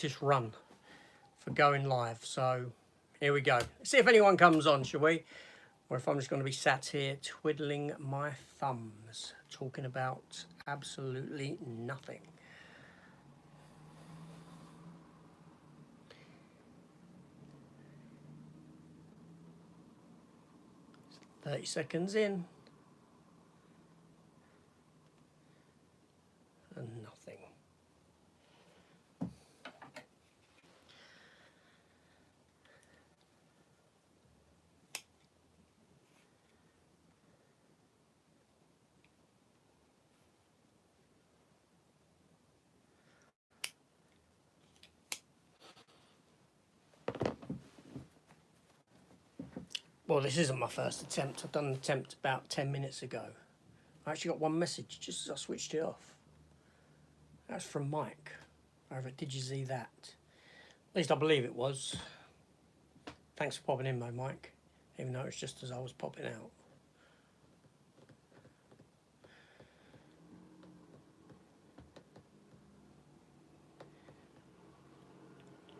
this run for going live. So here we go. See if anyone comes on, shall we? Or if I'm just going to be sat here twiddling my thumbs, talking about absolutely nothing. It's 30 seconds in. And nothing. Well, this isn't my first attempt. I've done an attempt about 10 minutes ago. I actually got one message just as I switched it off. That's from Mike over at Did You See That? At least I believe it was. Thanks for popping in, though, Mike. Even though it's just as I was popping out.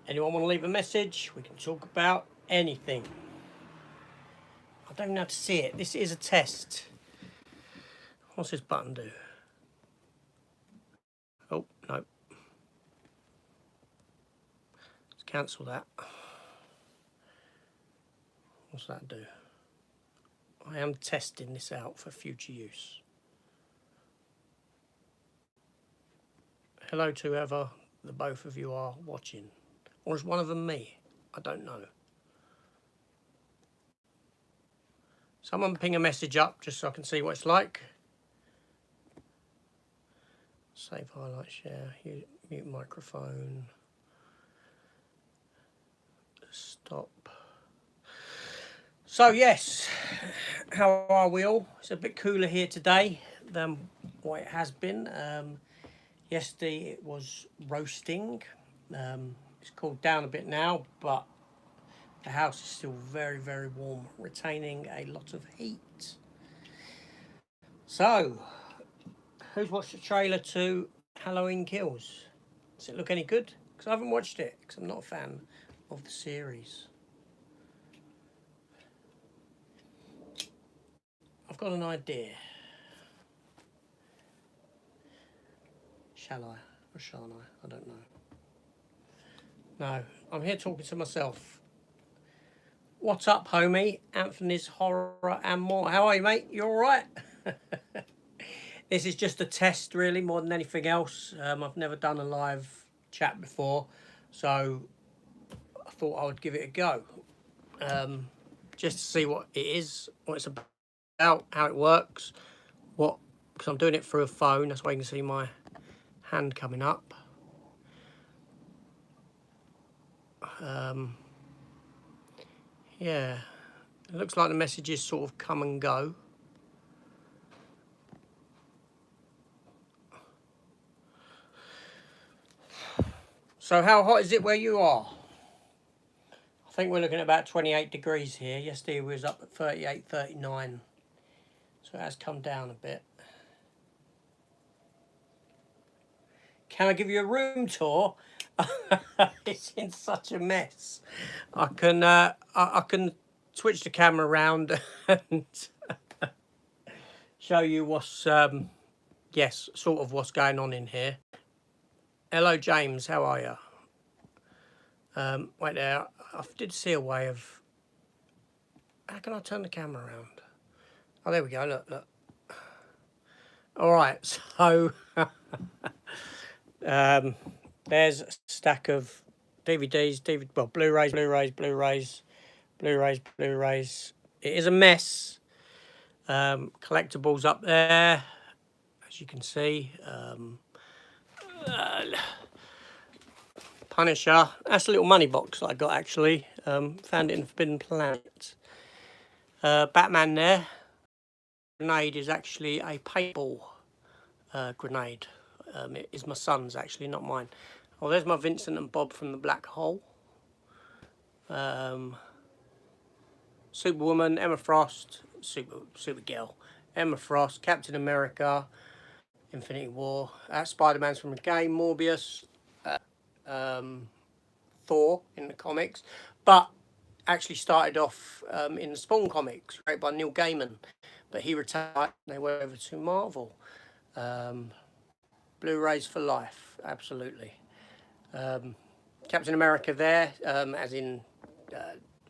Anyone want to leave a message? We can talk about anything. I don't even have to see it. This is a test. What's this button do? Oh, no. Let's cancel that. What's that do? I am testing this out for future use. Hello to whoever the both of you are watching. Or is one of them me? I don't know. Someone ping a message up just so I can see what it's like. Save, highlight, share, mute microphone. Stop. So yes, how are we all? It's a bit cooler here today than what it has been. Yesterday it was roasting. It's cooled down a bit now, but the house is still very, very warm, retaining a lot of heat. So, who's watched the trailer to Halloween Kills? Does it look any good? Because I haven't watched it, because I'm not a fan of the series. I've got an idea. Shall I or shan't I? I don't know. No, I'm here talking to myself. What's up, homie? Anthony's Horror and More. How are you, mate? You all right? This is just a test, really, more than anything else. I've never done a live chat before, so I thought I would give it a go. Just to see what it is, what it's about, how it works, because I'm doing it through a phone, that's why you can see my hand coming up. Yeah, it looks like the messages sort of come and go. So how hot is it where you are? I think we're looking at about 28 degrees here. Yesterday we was up at 38, 39. So it has come down a bit. Can I give you a room tour? It's in such a mess. I can switch the camera around and show you what's yes, sort of what's going on in here. Hello, James. How are you? Wait there. I did see a way of. How can I turn the camera around? Oh, there we go. Look. All right. So there's a stack of DVDs, Blu-rays. It is a mess. Collectibles up there, as you can see. Punisher. That's a little money box that I got, actually. Found it in Forbidden Planet. Batman there. Grenade is actually a paintball grenade. It is my son's, actually, not mine. Oh, there's my Vincent and Bob from the Black Hole. Superwoman, Emma Frost, Supergirl, Emma Frost, Captain America, Infinity War, Spider-Man's from the game, Morbius, Thor in the comics, but actually started off in the Spawn comics, written by Neil Gaiman. But he retired. They went over to Marvel. Blu-rays for life, absolutely. Captain America there, as in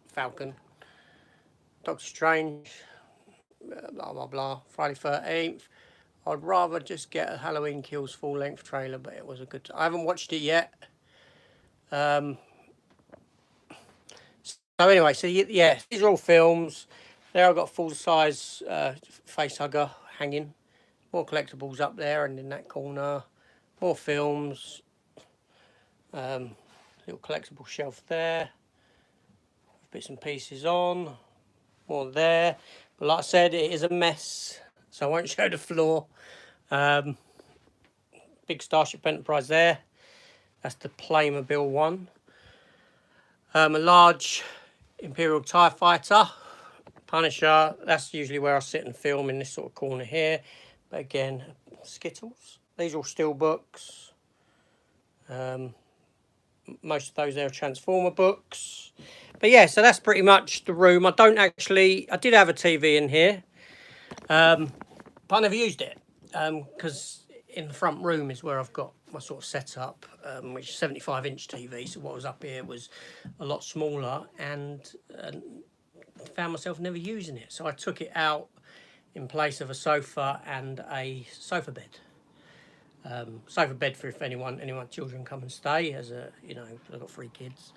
Falcon. Doctor Strange, blah blah blah. Friday 13th. I'd rather just get a Halloween Kills full-length trailer, but it was a good. I haven't watched it yet. So anyway, so yeah, these are all films. There I've got a full-size face hugger hanging. More collectibles up there and in that corner. More films. Little collectible shelf there. Bits and pieces on. More there. But like I said, it is a mess, so I won't show the floor. Big Starship Enterprise there. That's the Playmobil one. A large Imperial TIE Fighter. Punisher. That's usually where I sit and film, in this sort of corner here. But again, Skittles. These are all steel books. Most of those there are Transformer books. But yeah, so that's pretty much the room. I did have a TV in here, but I never used it, because in the front room is where I've got my sort of setup, which is 75-inch TV. So what was up here was a lot smaller, and found myself never using it. So I took it out in place of a sofa and a sofa bed. Sofa bed for if anyone children come and stay, as a, you know, I've got 3 kids.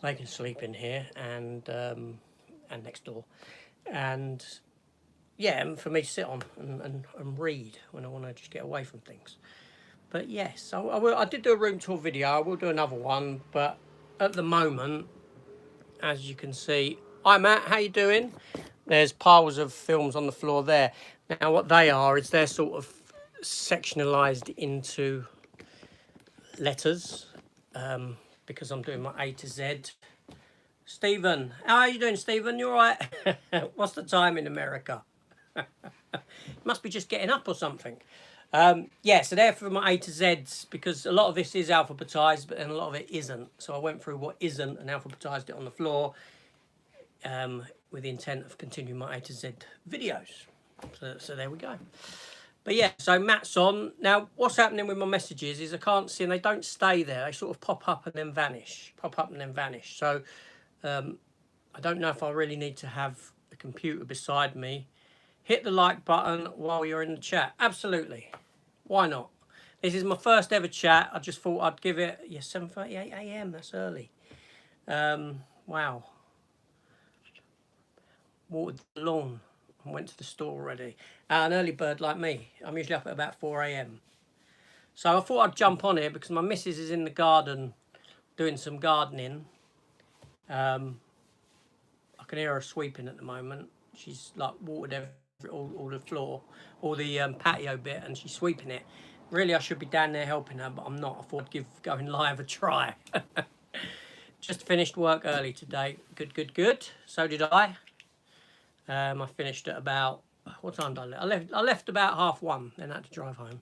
They can sleep in here and next door, and yeah, and for me to sit on and read when I want to just get away from things. But yes, I did do a room tour video. I will do another one, but at the moment, as you can see, hi Matt, how you doing? There's piles of films on the floor there. Now what they are is they're sort of sectionalized into letters, because I'm doing my A to Z. Stephen, how are you doing, Stephen? You all right? What's the time in America? Must be just getting up or something. Yeah, so they're for my A to Zs, because a lot of this is alphabetized, but then a lot of it isn't. So I went through what isn't and alphabetized it on the floor, with the intent of continuing my A to Z videos. So there we go. But yeah, so Matt's on. Now, what's happening with my messages is I can't see, and they don't stay there. They sort of pop up and then vanish. Pop up and then vanish. So I don't know if I really need to have the computer beside me. Hit the like button while you're in the chat. Absolutely. Why not? This is my first ever chat. I just thought I'd give it, yeah, 7:38 a.m. That's early. Wow. Watered the lawn. I went to the store already. An early bird like me. I'm usually up at about 4 a.m. So I thought I'd jump on here because my missus is in the garden doing some gardening. I can hear her sweeping at the moment. She's like watered all the floor, all the patio bit, and she's sweeping it. Really, I should be down there helping her, but I'm not. I thought I'd give going live a try. Just finished work early today. Good. So did I. I finished at about, what time did I leave? I left about 1:30, then I had to drive home.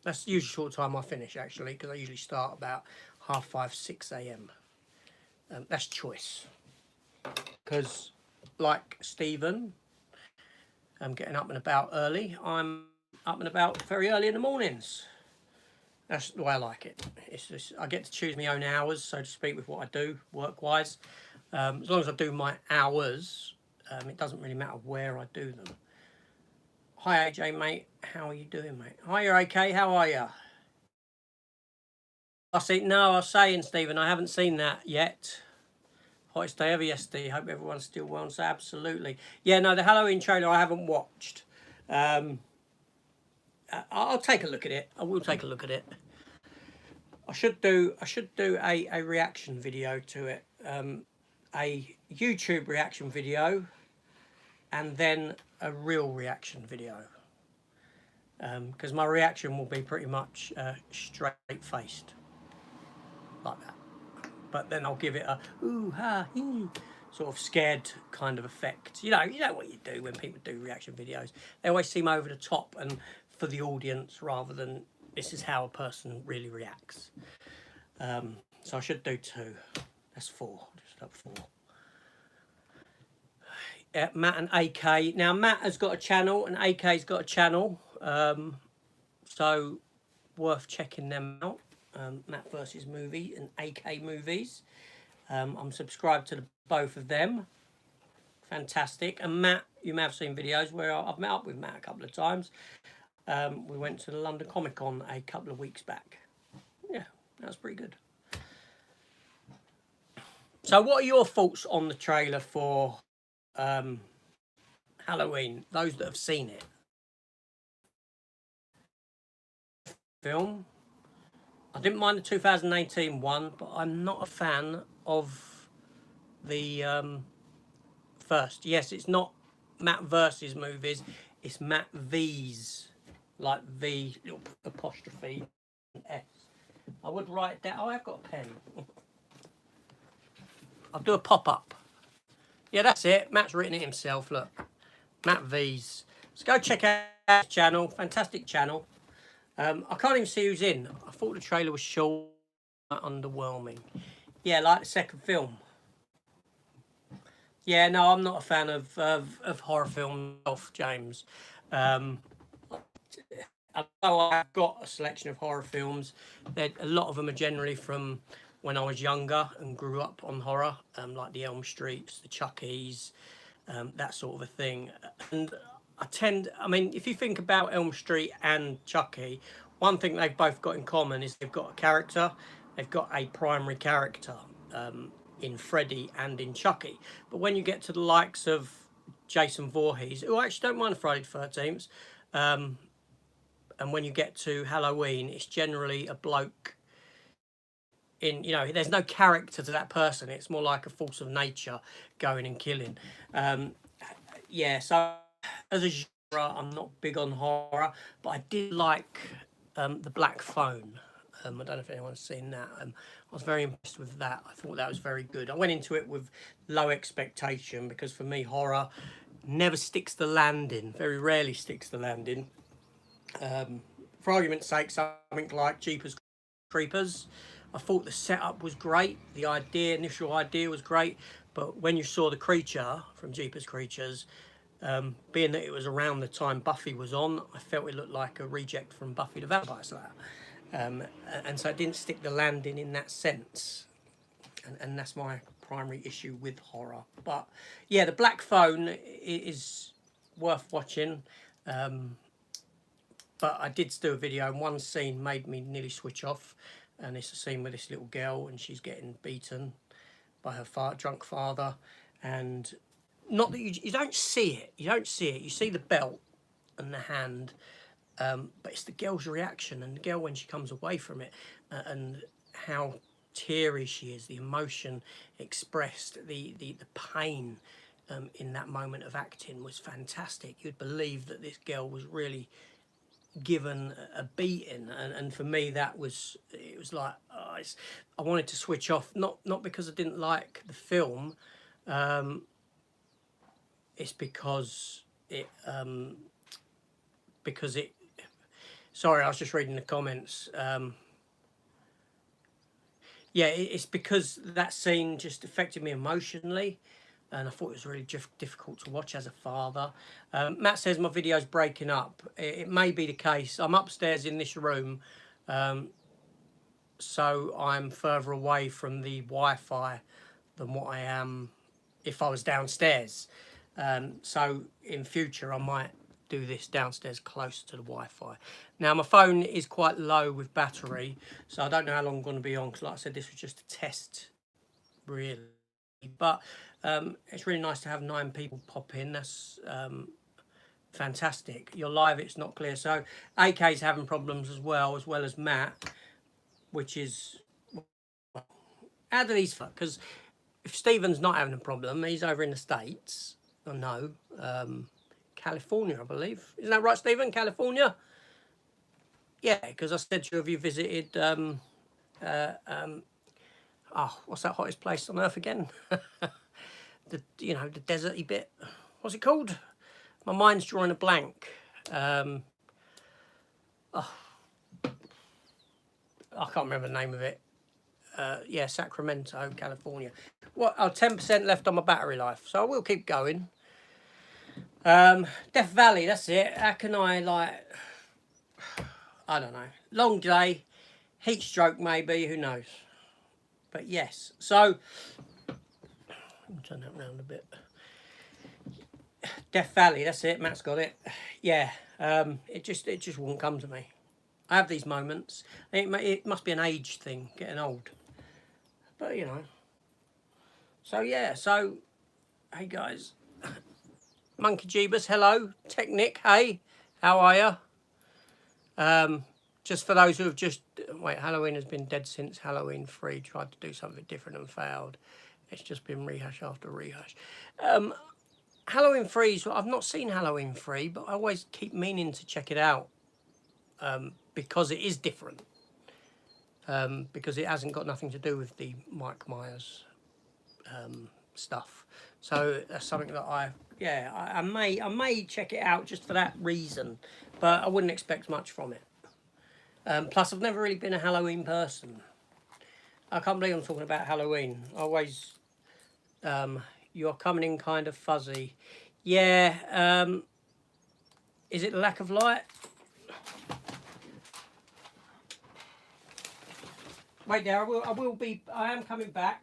That's usually short time I finish, actually, because I usually start about 5:30, 6 a.m. That's choice. Because, like Stephen, I'm getting up and about early. I'm up and about very early in the mornings. That's the way I like it. It's just, I get to choose my own hours, so to speak, with what I do, work-wise. As long as I do my hours, it doesn't really matter where I do them. Hi AJ, mate. How are you doing, mate? Hi, you're okay. How are you? I was saying, Stephen, I haven't seen that yet. Hottest day ever yesterday. Hope everyone's still well. So absolutely. Yeah, no, the Halloween trailer I haven't watched. I'll take a look at it. I will take a look at it. I should do a reaction video to it. A YouTube reaction video, and then a real reaction video, because my reaction will be pretty much straight-faced like that, but then I'll give it a ooh ha hee sort of scared kind of effect. You know what you do when people do reaction videos. They always seem over the top and for the audience rather than this is how a person really reacts. So I should do 2. That's 4. Just up 4. Matt and AK. Now Matt has got a channel and AK's got a channel, so worth checking them out. Matt versus Movie and AK Movies. I'm subscribed to both of them. Fantastic. And Matt, you may have seen videos where I've met up with Matt a couple of times. We went to the London Comic Con a couple of weeks back. Yeah, that was pretty good. So what are your thoughts on the trailer for Halloween, those that have seen it? Film. I didn't mind the 2018 one, but I'm not a fan of the first. Yes, it's not Matt versus Movies, it's Matt V's, like V, little apostrophe, S. I would write that. Oh, I've got a pen. I'll do a pop-up. Yeah, that's it. Matt's written it himself, look. Matt V's. So go check out his channel. Fantastic channel. I can't even see who's in. I thought the trailer was short, underwhelming. Yeah, like the second film. Yeah, no, I'm not a fan of horror films, James. Although I've got a selection of horror films, a lot of them are generally from when I was younger and grew up on horror, like the Elm Streets, the Chuckies, that sort of a thing. And I mean, if you think about Elm Street and Chucky, one thing they've both got in common is they've got a character, they've got a primary character in Freddy and in Chucky. But when you get to the likes of Jason Voorhees, who I actually don't mind Friday the 13th, and when you get to Halloween, it's generally a bloke in, you know, there's no character to that person. It's more like a force of nature going and killing. Yeah, so as a genre, I'm not big on horror, but I did like The Black Phone. I don't know if anyone's seen that. I was very impressed with that. I thought that was very good. I went into it with low expectation because for me, horror never sticks the landing, very rarely sticks the landing. For argument's sake, something like Jeepers Creepers, I thought the setup was great, the initial idea was great, but when you saw the creature from Jeepers Creatures, being that it was around the time Buffy was on, I felt it looked like a reject from Buffy the Vampire Slayer. And so it didn't stick the landing in that sense. And that's my primary issue with horror. But yeah, The Black Phone is worth watching. But I did do a video, and one scene made me nearly switch off. And it's a scene with this little girl, and she's getting beaten by her drunk father. And not that you don't see it. You don't see it. You see the belt and the hand. But it's the girl's reaction, and the girl when she comes away from it, and how teary she is, the emotion expressed, the pain in that moment of acting was fantastic. You'd believe that this girl was really given a beating, and for me it was like I wanted to switch off, not because I didn't like the film, it's because it sorry, I was just reading the comments. Yeah, it's because that scene just affected me emotionally, and I thought it was really difficult to watch as a father. Matt says my video's breaking up. It may be the case. I'm upstairs in this room, so I'm further away from the Wi-Fi than what I am if I was downstairs. So in future, I might do this downstairs close to the Wi-Fi. Now my phone is quite low with battery, so I don't know how long I'm going to be on, because like I said, this was just a test really, but it's really nice to have 9 people pop in. That's fantastic. You're live, it's not clear, so AK's having problems as well as Matt, which is, how do these fuck, because if Stephen's not having a problem, he's over in the States. I know, California, I believe. Isn't that right, Stephen? California? Yeah, because I said to you, have you visited, what's that hottest place on earth again? The deserty bit. What's it called? My mind's drawing a blank. I can't remember the name of it. Yeah, Sacramento, California. What? Oh, 10% left on my battery life, so I will keep going. Death Valley, that's it. How can I, like, I don't know. Long day, heat stroke maybe, who knows. But yes, so, let me turn that round a bit. Death Valley, that's it, Matt's got it. Yeah, it just wouldn't come to me. I have these moments. It must be an age thing, getting old. But, you know. So, yeah, so, hey guys. Monkey Jeebus, hello. Technic, hey. How are you? Just for those who have just... Wait, Halloween has been dead since Halloween 3. Tried to do something different and failed. It's just been rehash after rehash. Halloween 3, I've not seen Halloween 3, but I always keep meaning to check it out. Because it is different. Because it hasn't got nothing to do with the Mike Myers stuff. So that's something that I may check it out just for that reason, but I wouldn't expect much from it. Plus, I've never really been a Halloween person. I can't believe I'm talking about Halloween. Always, you're coming in kind of fuzzy. Yeah. Is it the lack of light? Wait there. I am coming back.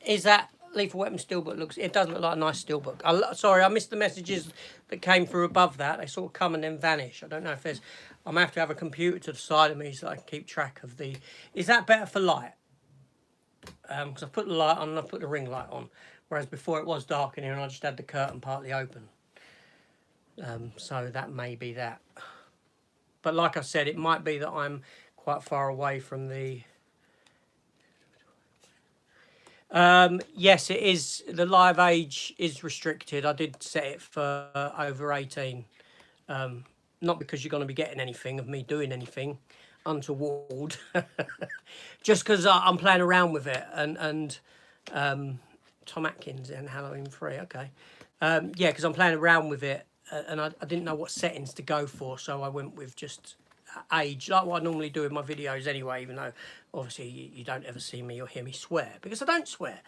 Is that Lethal Weapon steelbook? It does look like a nice steelbook. Sorry, I missed the messages that came through above that. They sort of come and then vanish. I don't know if there's... I'm going to have a computer to the side of me so I can keep track of the... Is that better for light? Because I put the light on and I put the ring light on. Whereas before it was dark in here and I just had the curtain partly open. So that may be that. But like I said, it might be that I'm quite far away from the... Yes, it is. The live age is restricted. I did set it for over 18. Not because you're going to be getting anything of me doing anything untoward. Just because I'm playing around with it. And Tom Atkins in Halloween 3. Okay. Yeah, because I'm playing around with it. And I didn't know what settings to go for. So I went with just... age, like what I normally do with my videos anyway, even though obviously you don't ever see me or hear me swear, because I don't swear.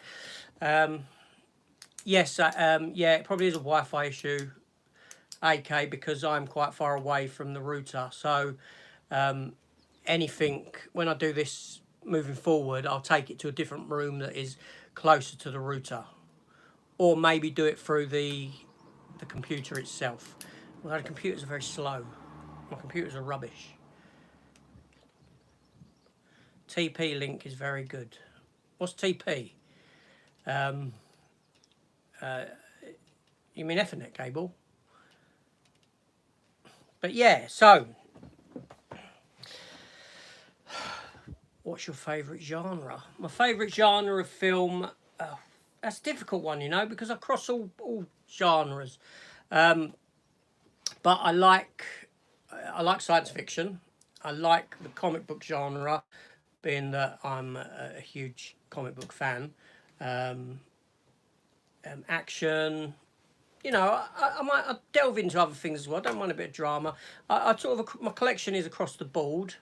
Yes, yeah, it probably is a Wi-Fi issue, AK, because I'm quite far away from the router. So anything, when I do this moving forward, I'll take it to a different room that is closer to the router. Or maybe do it through the computer itself. Although the computers are very slow. My computers are rubbish. TP link is very good. What's TP? You mean Ethernet cable? But yeah, so what's your favourite genre? My favourite genre of film, that's a difficult one, you know, because I cross all genres. But I like science fiction. I like the comic book genre, being that I'm a huge comic book fan. Action, you know, I might delve into other things as well. I don't mind a bit of drama. I sort of, my collection is across the board.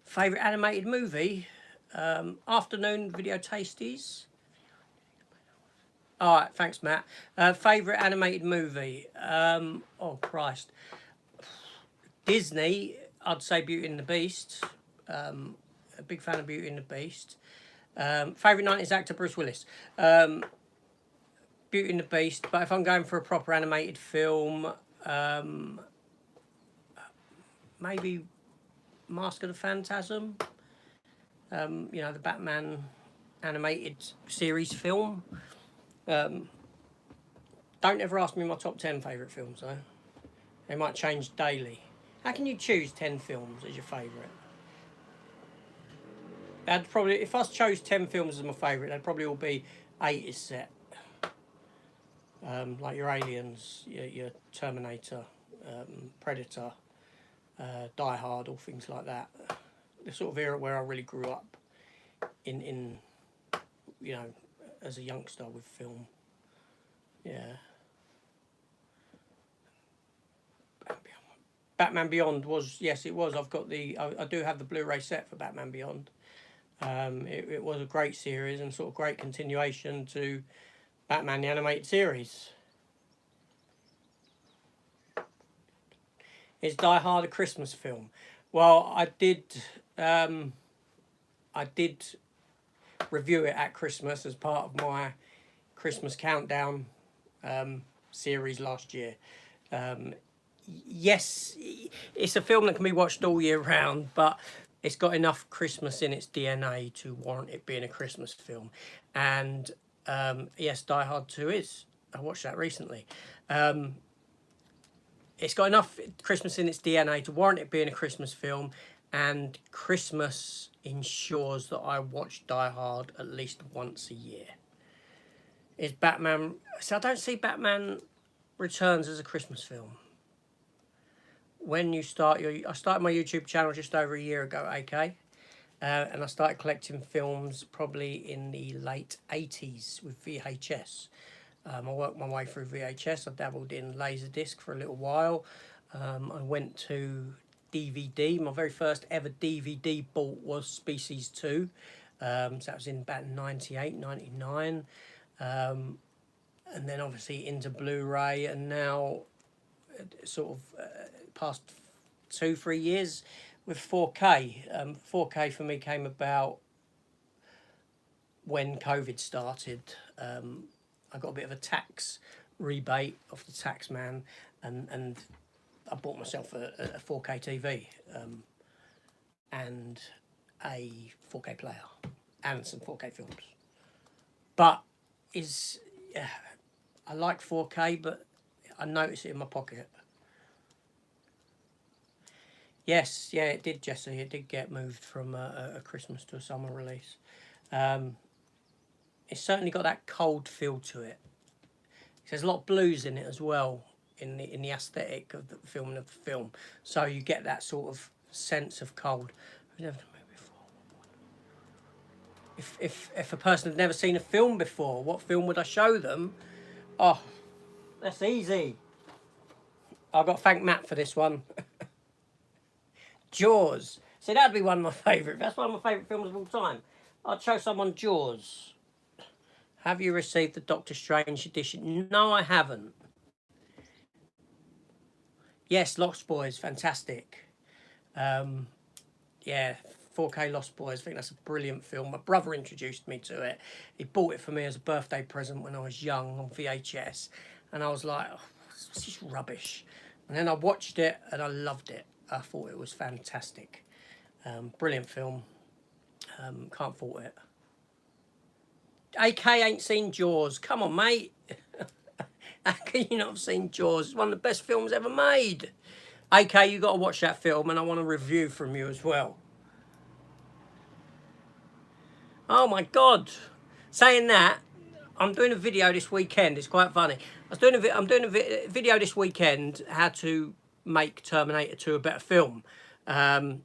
Favourite animated movie? Afternoon Video Tasties. All right, thanks, Matt. Favourite animated movie? Oh, Christ. Disney, I'd say Beauty and the Beast. A big fan of Beauty and the Beast. Favourite 90s actor, Bruce Willis. Beauty and the Beast, but if I'm going for a proper animated film, maybe Mask of the Phantasm. You know, the Batman animated series film. Don't ever ask me my top 10 favourite films, though. They might change daily. How can you choose 10 films as your favourite? That'd probably, if I chose 10 films as my favourite, they'd probably all be 80s set. Like your Aliens, your Terminator, Predator, Die Hard, all things like that. The sort of era where I really grew up in you know, as a youngster with film. Yeah. Batman Beyond was, yes, it was. I've got I do have the Blu-ray set for Batman Beyond. It was a great series and sort of great continuation to Batman the Animated Series. Is Die Hard a Christmas film? Well, I did review it at Christmas as part of my Christmas countdown series last year. Yes, it's a film that can be watched all year round, but it's got enough Christmas in its DNA to warrant it being a Christmas film. And yes, Die Hard 2 is. I watched that recently. It's got enough Christmas in its DNA to warrant it being a Christmas film, and Christmas ensures that I watch Die Hard at least once a year. Is Batman... So I don't see Batman Returns as a Christmas film. When you start I started my YouTube channel just over a year ago, AK, and I started collecting films probably in the late 80s with VHS. I worked my way through VHS. I dabbled in Laserdisc for a little while. I went to DVD. My very first ever DVD bought was Species 2. So that was in about 98, 99. And then obviously into Blu-ray, and now sort of past 2-3 years with 4K. 4K for me came about when COVID started. I got a bit of a tax rebate off the tax man, and I bought myself a 4K TV and a 4K player and some 4K films. But I like 4K, but I notice it in my pocket. Yes, yeah, it did, Jesse. It did get moved from a Christmas to a summer release. It's certainly got that cold feel to it. There's a lot of blues in it as well, in the aesthetic of the film. So you get that sort of sense of cold. If a person had never seen a film before, what film would I show them? Oh, that's easy. I've got to thank Matt for this one. Jaws. See, that'd be one of my favourite. That's one of my favourite films of all time. I'd show someone Jaws. Have you received the Doctor Strange edition? No, I haven't. Yes, Lost Boys, fantastic. Yeah, 4K Lost Boys, I think that's a brilliant film. My brother introduced me to it. He bought it for me as a birthday present when I was young on VHS. And I was like, oh, this is rubbish. And then I watched it and I loved it. I thought it was fantastic. Brilliant film. Can't fault it. AK ain't seen Jaws. Come on, mate. How can you not have seen Jaws? It's one of the best films ever made. AK, you got to watch that film, and I want a review from you as well. Oh my God! Saying that, I'm doing a video this weekend. It's quite funny. I'm doing a video this weekend how to make Terminator 2 a better film. Now,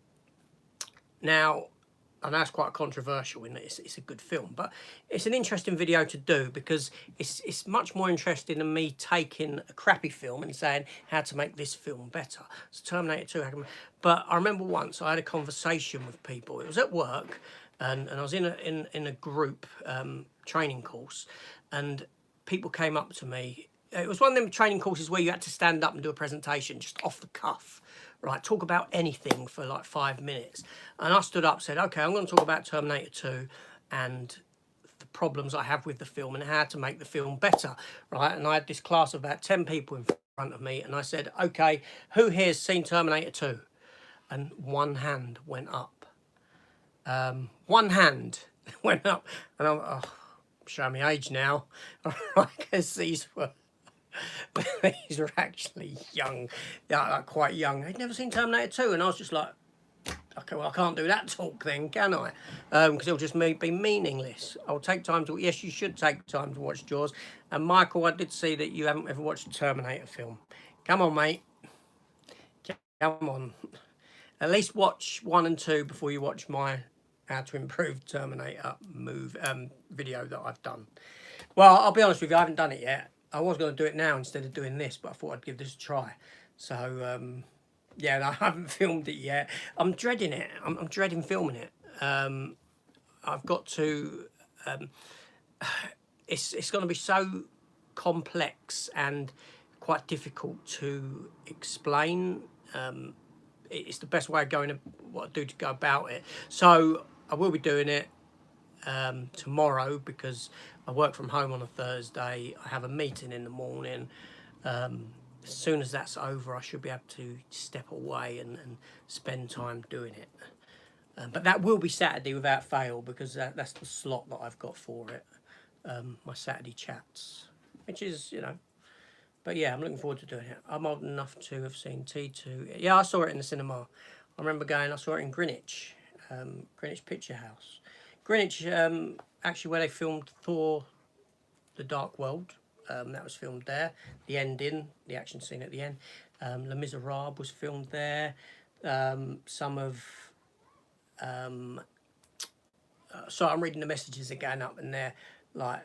I know it's quite controversial in that it's a good film, but it's an interesting video to do because it's much more interesting than me taking a crappy film and saying how to make this film better. So Terminator 2, but I remember once I had a conversation with people. It was at work, and I was in a group training course, and people came up to me. It was one of them training courses where you had to stand up and do a presentation just off the cuff. Right, talk about anything for like 5 minutes. And I stood up, said, okay, I'm going to talk about Terminator 2 and the problems I have with the film and how to make the film better, right? And I had this class of about 10 people in front of me, and I said, okay, who here's seen Terminator 2? And one hand went up. One hand went up. And I'm showing my age now, because these were... these were actually young, like quite young. They'd never seen Terminator 2, and I was just like, okay, well, I can't do that talk then, can I? Because it'll just be meaningless. I'll take time to... Yes, you should take time to watch Jaws. And Michael, I did see that you haven't ever watched a Terminator film. Come on, mate. Come on. At least watch 1 and 2 before you watch my How to Improve Terminator video that I've done. Well, I'll be honest with you, I haven't done it yet. I was going to do it now instead of doing this, but I thought I'd give this a try. So, Yeah, no, I haven't filmed it yet. I'm dreading it. I'm dreading filming it. I've got to. Um, it's going to be so complex and quite difficult to explain. It's the best way of going, what I do to go about it. So I will be doing it tomorrow because I work from home on a Thursday. I have a meeting in the morning. As soon as that's over, I should be able to step away and spend time doing it. But that will be Saturday without fail because that's the slot that I've got for it. My Saturday chats, which is, you know, but yeah, I'm looking forward to doing it. I'm old enough to have seen T2. Yeah, I saw it in the cinema. I remember going, I saw it in Greenwich, Greenwich Picture House. Greenwich, actually, where they filmed Thor, The Dark World. That was filmed there. The ending, the action scene at the end. Les Miserables was filmed there. Some of... so I'm reading the messages again up in there, like...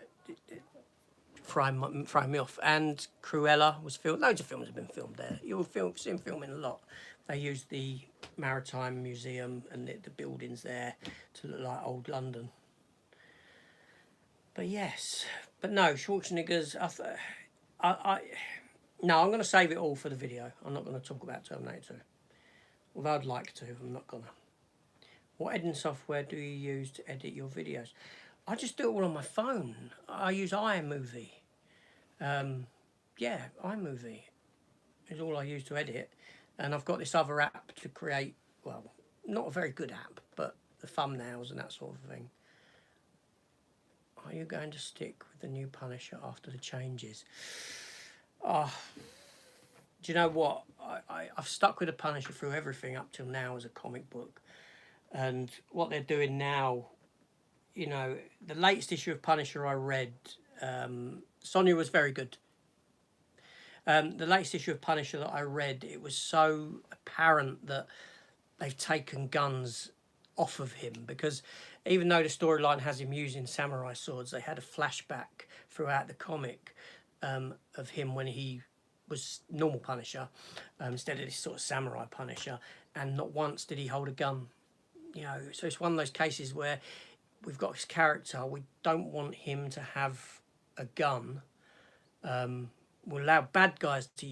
throwing me off. And Cruella was filmed. Loads of films have been filmed there. You'll see them filming a lot. They used the Maritime Museum and the buildings there to look like old London. But yes, but no, Schwarzenegger's. No, I'm going to save it all for the video. I'm not going to talk about Terminator 2. Although I'd like to, I'm not going to. What editing software do you use to edit your videos? I just do it all on my phone. I use iMovie. Yeah, iMovie is all I use to edit. And I've got this other app to create, well, not a very good app, but the thumbnails and that sort of thing. Are you going to stick with the new Punisher after the changes? Oh, do you know what? I've stuck with the Punisher through everything up till now as a comic book. And what they're doing now, you know, the latest issue of Punisher I read, Sonia was very good. The latest issue of Punisher that I read, it was so apparent that they've taken guns off of him because even though the storyline has him using samurai swords, they had a flashback throughout the comic of him when he was normal Punisher instead of this sort of samurai Punisher, and not once did he hold a gun. You know, so it's one of those cases where we've got this character, we don't want him to have a gun. We'll allow bad guys to